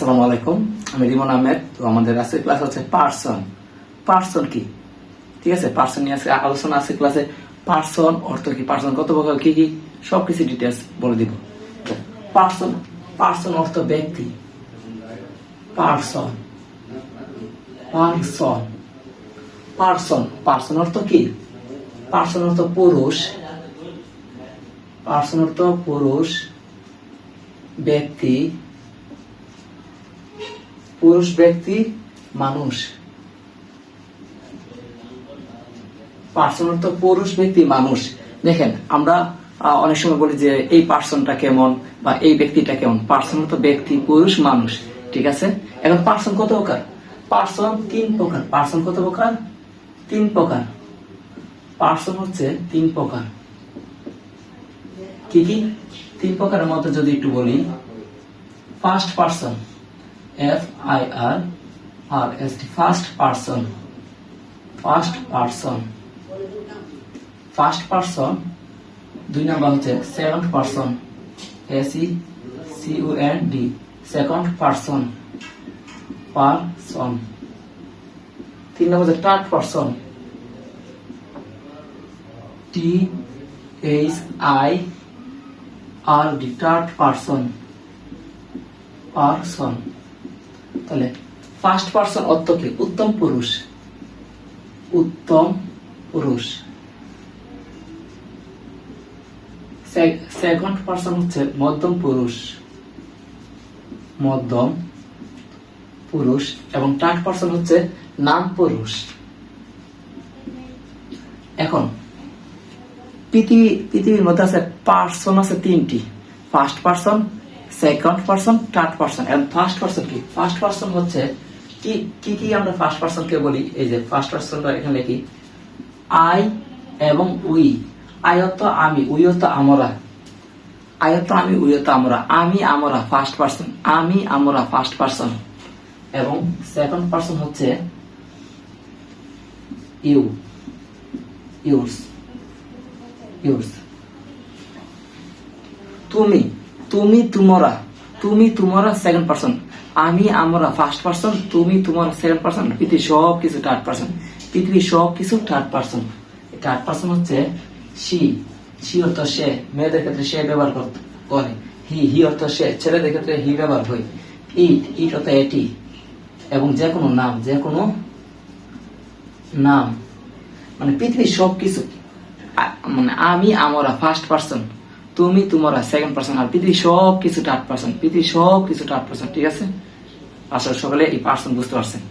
আসসালামু আলাইকুম, আমি রিমন আহমেদ। তো আমাদের আজকে ক্লাস হচ্ছে পার্সন। পার্সন কি? ঠিক আছে, পার্সন নিয়ে আজকে আলোচনা আছে ক্লাসে। পার্সন অর্থ কি, পার্সন কত প্রকার, কি কি সবকিছু ডিটেলস বলে দিব। পার্সন, পার্সন অর্থ ব্যক্তি। পার্সন, পার্সন, পার্সন, পার্সন অর্থ কি? পার্সন অর্থ পুরুষ। পার্সন অর্থ পুরুষ, ব্যক্তি, পুরুষ ব্যক্তি, মানুষ। পার্সন অর্থ পুরুষ ব্যক্তি মানুষ। দেখেন, আমরা অনেক সময় বলি যে এই পার্সনটা কেমন বা এই ব্যক্তিটা কেমন। পার্সন অর্থ ব্যক্তি, পুরুষ, মানুষ। ঠিক আছে, এখন পার্সন কত প্রকার? পার্সন তিন প্রকার। পার্সন কত প্রকার? তিন প্রকার। পার্সন হচ্ছে তিন প্রকার। কি কি? তিন প্রকারের মধ্যে যদি একটু বলি, first person, FIRST, first person. First person, first person. দুই নাম্বার হচ্ছে second person, SECOND, second person, person. তিন নাম্বার হচ্ছে third person, THIRD, third person, person. তাহলে ফার্স্ট পার্সন অর্থ কি? উত্তম পুরুষ, উত্তম পুরুষ। সেকেন্ড পার্সন হচ্ছে মধ্যম পুরুষ, মধ্যম পুরুষ। এবং থার্ড পার্সন হচ্ছে নাম পুরুষ। এখন পৃথিবীর মধ্যে আছে পার্সন আছে তিনটি, first person, second person, third person. এবং ফার্স্ট পার্সন কি? ফার্স্ট পার্সন হচ্ছে কি কি কি আমরা ফার্স্ট পার্সন কে বলি? এই যে ফার্স্ট পার্সনটা এখানে লিখি, আই এবং উই। আই অর্থ আমি, উই অর্থ আমরা। আই অর্থ আমি, উই অর্থ আমরা। আমি, আমরা, ফার্স্ট পার্সন। আমি, আমরা, ফার্স্ট পার্সন। এবং সেকেন্ড পার্সন হচ্ছে ইউ, ইউরস, ইউরস। তুমি, তুমি, তোমরা, তুমি, তোমরা, সেকেন্ড পার্সন। আমি, আমরা, ফার্স্ট পার্সন। তুমি, তোমরা, সেকেন্ড পার্সন। পৃথিবী সব কিছু থার্ড পার্সন। পৃথিবী সব কিছু থার্ড পার্সন। থার্ড পার্সন হচ্ছে সি, সি অর্থ সে, মেয়েদের ক্ষেত্রে সে ব্যবহার করে। হি অর্থ সে, ছেলেদের ক্ষেত্রে হি ব্যবহার হয়। ইট অর্থ এটি। এবং যে কোনো নাম, যে কোনো নাম, মানে পৃথিবীর সব কিছু, মানে আমি, আমরা, ফার্স্ট পার্সন। তুমি, তোমরা, সেকেন্ড পার্সন। আর পৃথিবী সব কিছু থার্ড পার্সন। পৃথিবী সব কিছু থার্ড পার্সন। ঠিক আছে, আসলে সকালে এই পার্সন বুঝতে পারছেন।